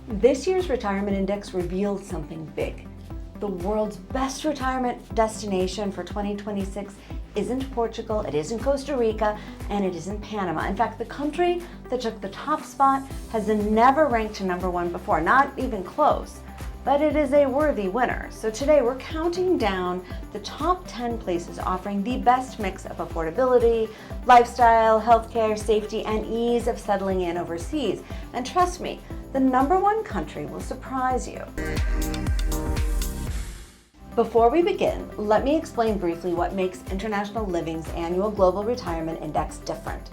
This year's retirement index revealed something big. The world's best retirement destination for 2026 isn't Portugal, it isn't Costa Rica, and it isn't Panama. In fact, the country that took the top spot has never ranked to number one before, not even close. But it is a worthy winner. So today we're counting down the top 10 places offering the best mix of affordability, lifestyle, healthcare, safety, and ease of settling in overseas. And trust me, the number one country will surprise you. Before we begin, let me explain briefly what makes International Living's annual Global Retirement Index different.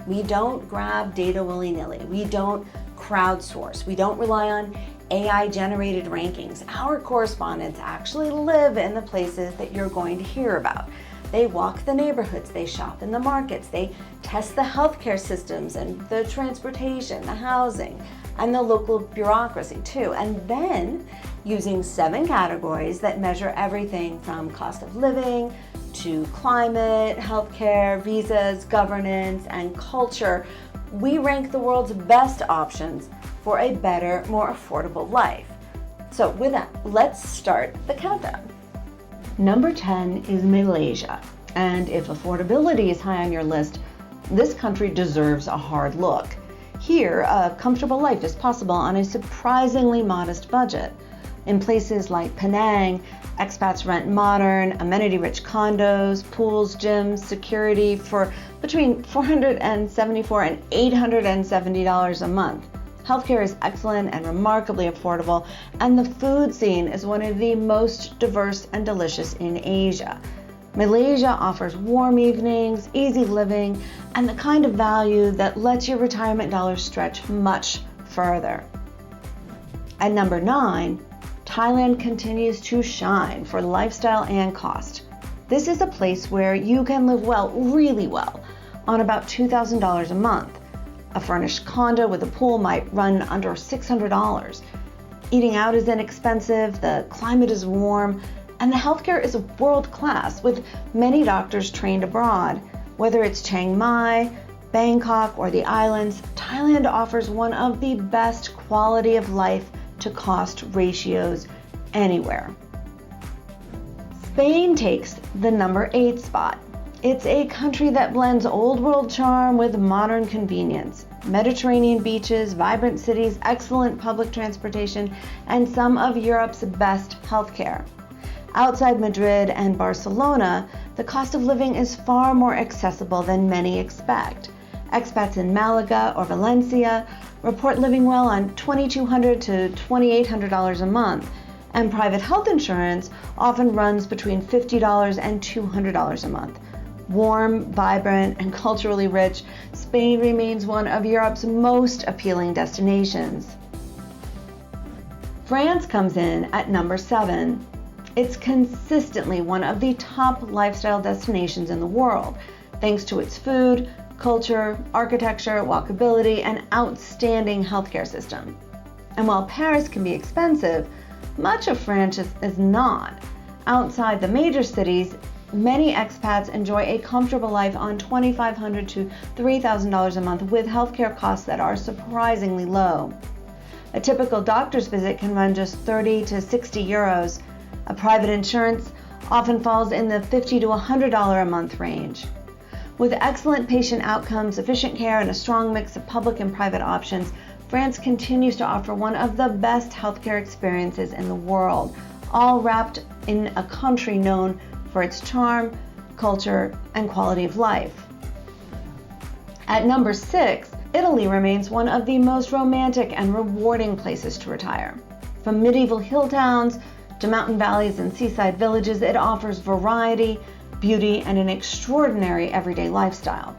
We don't grab data willy-nilly. We don't crowdsource. We don't rely on AI-generated rankings. Our correspondents actually live in the places that you're going to hear about. They walk the neighborhoods, they shop in the markets, they test the healthcare systems and the transportation, the housing, and the local bureaucracy too. And then, using 7 categories that measure everything from cost of living to climate, healthcare, visas, governance, and culture, we rank the world's best options for a better, more affordable life. So with that, let's start the countdown. Number 10 is Malaysia. And if affordability is high on your list, this country deserves a hard look. Here, a comfortable life is possible on a surprisingly modest budget. In places like Penang, expats rent modern, amenity-rich condos, pools, gyms, security for between $474 and $870 a month. Healthcare is excellent and remarkably affordable, and the food scene is one of the most diverse and delicious in Asia. Malaysia offers warm evenings, easy living, and the kind of value that lets your retirement dollars stretch much further. At number 9, Thailand continues to shine for lifestyle and cost. This is a place where you can live well, really well, on about $2,000 a month. A furnished condo with a pool might run under $600. Eating out is inexpensive, the climate is warm, and the healthcare is world class with many doctors trained abroad. Whether it's Chiang Mai, Bangkok, or the islands, Thailand offers one of the best quality of life to cost ratios anywhere. Spain takes the number 8 spot. It's a country that blends old world charm with modern convenience. Mediterranean beaches, vibrant cities, excellent public transportation, and some of Europe's best healthcare. Outside Madrid and Barcelona, the cost of living is far more accessible than many expect. Expats in Malaga or Valencia report living well on $2,200 to $2,800 a month, and private health insurance often runs between $50 and $200 a month. Warm, vibrant, and culturally rich, Spain remains one of Europe's most appealing destinations. France comes in at number 7. It's consistently one of the top lifestyle destinations in the world, thanks to its food, culture, architecture, walkability, and outstanding healthcare system. And while Paris can be expensive, much of France is not. Outside the major cities, many expats enjoy a comfortable life on $2,500 to $3,000 a month with healthcare costs that are surprisingly low. A typical doctor's visit can run just 30 to 60 euros. A private insurance often falls in the $50 to $100 a month range. With excellent patient outcomes, efficient care, and a strong mix of public and private options, France continues to offer one of the best healthcare experiences in the world, all wrapped in a country known for its charm, culture, and quality of life. At number 6, Italy remains one of the most romantic and rewarding places to retire. From medieval hill towns to mountain valleys and seaside villages, it offers variety, beauty, and an extraordinary everyday lifestyle.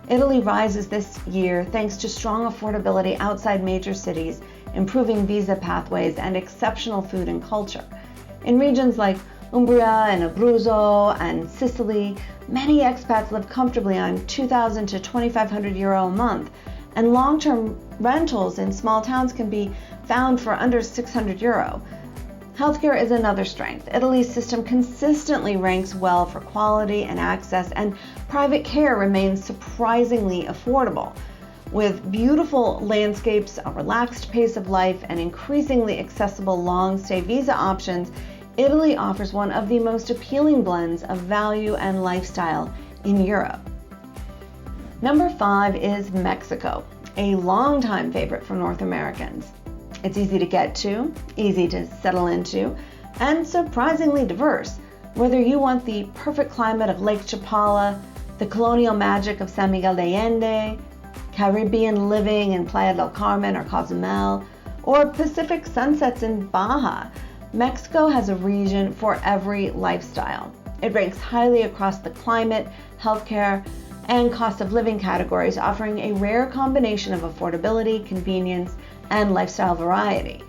Italy rises this year thanks to strong affordability outside major cities, improving visa pathways, and exceptional food and culture. In regions like Umbria and Abruzzo and Sicily, many expats live comfortably on €2,000 to €2,500 a month, and long-term rentals in small towns can be found for under €600. Healthcare is another strength. Italy's system consistently ranks well for quality and access, and private care remains surprisingly affordable. With beautiful landscapes, a relaxed pace of life, and increasingly accessible long-stay visa options, Italy offers one of the most appealing blends of value and lifestyle in Europe. Number 5 is Mexico, a longtime favorite for North Americans. It's easy to get to, easy to settle into, and surprisingly diverse. Whether you want the perfect climate of Lake Chapala, the colonial magic of San Miguel de Allende, Caribbean living in Playa del Carmen or Cozumel, or Pacific sunsets in Baja, Mexico has a region for every lifestyle. It ranks highly across the climate, healthcare, and cost of living categories, offering a rare combination of affordability, convenience, and lifestyle variety.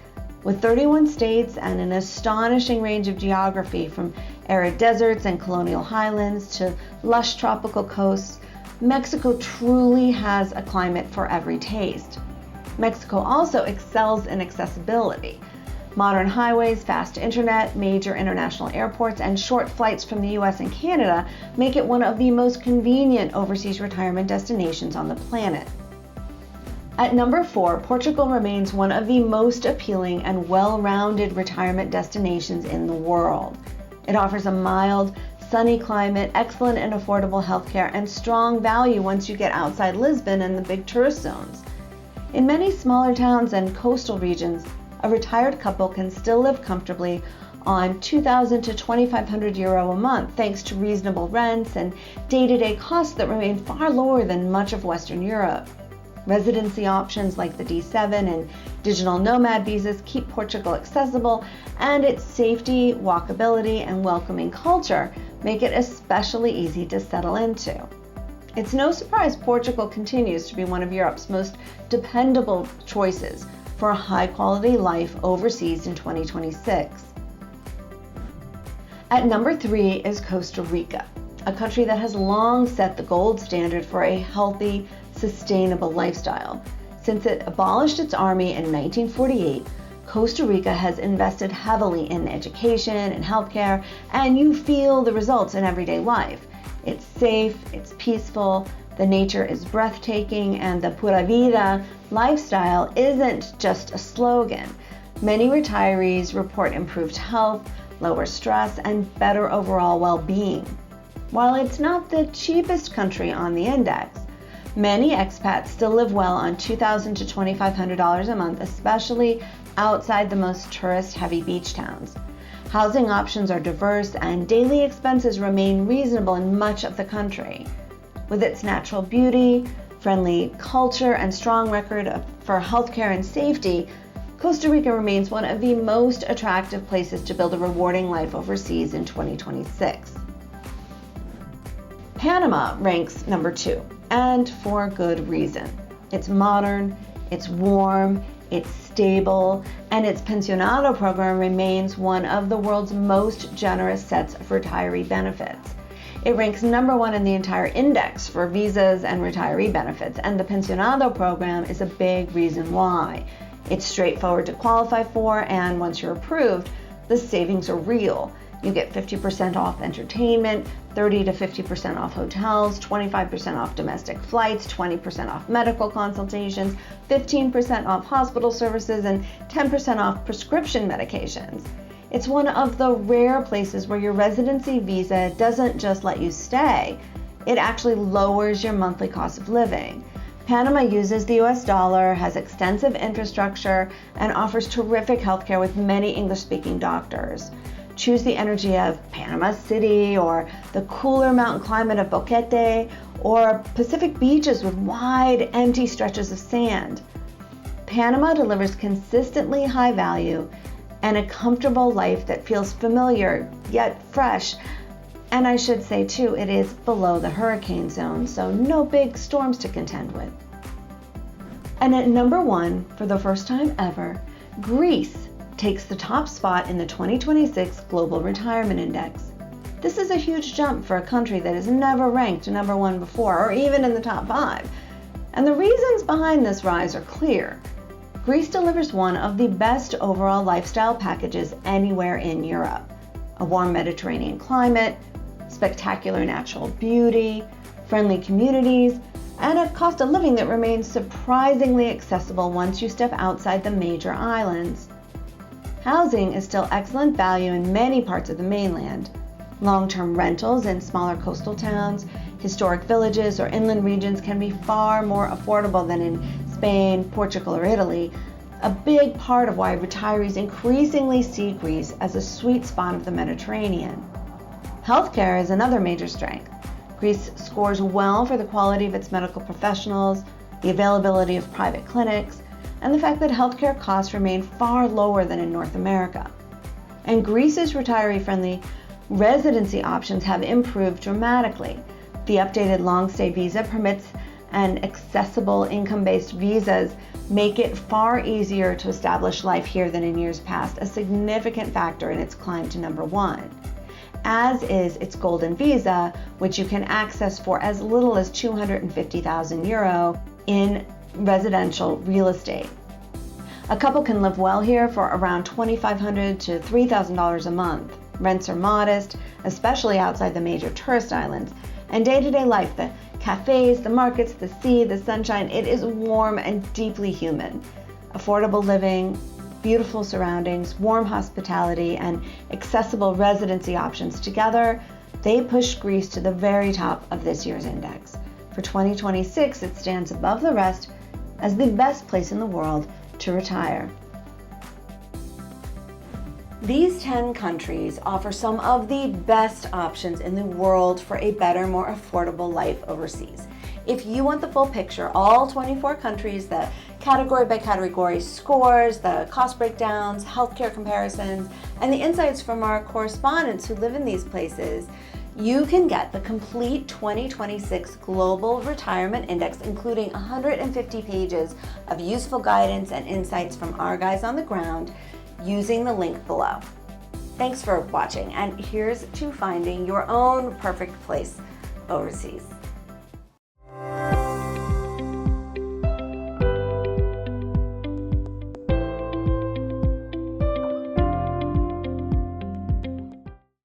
With 31 states and an astonishing range of geography from arid deserts and colonial highlands to lush tropical coasts, Mexico truly has a climate for every taste. Mexico also excels in accessibility. Modern highways, fast internet, major international airports, and short flights from the US and Canada make it one of the most convenient overseas retirement destinations on the planet. At number 4, Portugal remains one of the most appealing and well-rounded retirement destinations in the world. It offers a mild, sunny climate, excellent and affordable healthcare, and strong value once you get outside Lisbon and the big tourist zones. In many smaller towns and coastal regions, a retired couple can still live comfortably on 2,000 to 2,500 euro a month, thanks to reasonable rents and day-to-day costs that remain far lower than much of Western Europe. Residency options like the D7 and digital nomad visas keep Portugal accessible, and its safety, walkability, and welcoming culture make it especially easy to settle into. It's no surprise Portugal continues to be one of Europe's most dependable choices for a high-quality life overseas in 2026. At number 3 is Costa Rica, a country that has long set the gold standard for a healthy, sustainable lifestyle. Since it abolished its army in 1948, Costa Rica has invested heavily in education and healthcare, and you feel the results in everyday life. It's safe, it's peaceful, the nature is breathtaking, and the pura vida lifestyle isn't just a slogan. Many retirees report improved health, lower stress, and better overall well-being. While it's not the cheapest country on the index, many expats still live well on $2,000 to $2,500 a month, especially outside the most tourist-heavy beach towns. Housing options are diverse, and daily expenses remain reasonable in much of the country. With its natural beauty, friendly culture, and strong record for healthcare and safety, Costa Rica remains one of the most attractive places to build a rewarding life overseas in 2026. Panama ranks number 2, and for good reason. It's modern, it's warm, it's stable, and its pensionado program remains one of the world's most generous sets of retiree benefits. It ranks number 1 in the entire index for visas and retiree benefits, and the pensionado program is a big reason why. It's straightforward to qualify for, and once you're approved, the savings are real. You get 50% off entertainment, 30 to 50% off hotels, 25% off domestic flights, 20% off medical consultations, 15% off hospital services, and 10% off prescription medications. It's one of the rare places where your residency visa doesn't just let you stay, it actually lowers your monthly cost of living. Panama uses the US dollar, has extensive infrastructure, and offers terrific healthcare with many English-speaking doctors. Choose the energy of Panama City, or the cooler mountain climate of Boquete, or Pacific beaches with wide, empty stretches of sand. Panama delivers consistently high value and a comfortable life that feels familiar yet fresh. And I should say too, it is below the hurricane zone, so no big storms to contend with. And at number 1, for the first time ever, Greece takes the top spot in the 2026 Global Retirement Index. This is a huge jump for a country that has never ranked number 1 before, or even in the top 5. And the reasons behind this rise are clear. Greece delivers one of the best overall lifestyle packages anywhere in Europe. A warm Mediterranean climate, spectacular natural beauty, friendly communities, and a cost of living that remains surprisingly accessible once you step outside the major islands. Housing is still excellent value in many parts of the mainland. Long-term rentals in smaller coastal towns, historic villages, or inland regions can be far more affordable than in Spain, Portugal, or Italy, a big part of why retirees increasingly see Greece as a sweet spot of the Mediterranean. Healthcare is another major strength. Greece scores well for the quality of its medical professionals, the availability of private clinics, and the fact that healthcare costs remain far lower than in North America. And Greece's retiree-friendly residency options have improved dramatically. The updated long-stay visa permits and accessible income-based visas make it far easier to establish life here than in years past, a significant factor in its climb to #1. As is its golden visa, which you can access for as little as €250,000 in residential real estate. A couple can live well here for around $2,500 to $3,000 a month. Rents are modest, especially outside the major tourist islands, and day-to-day life, the cafes, the markets, the sea, the sunshine, it is warm and deeply human. Affordable living, beautiful surroundings, warm hospitality, and accessible residency options together, they push Greece to the very top of this year's index. For 2026, it stands above the rest as the best place in the world to retire. These 10 countries offer some of the best options in the world for a better, more affordable life overseas. If you want the full picture, all 24 countries, the category by category scores, the cost breakdowns, healthcare comparisons, and the insights from our correspondents who live in these places, you can get the complete 2026 Global Retirement Index, including 150 pages of useful guidance and insights from our guys on the ground, using the link below. Thanks for watching, and here's to finding your own perfect place overseas.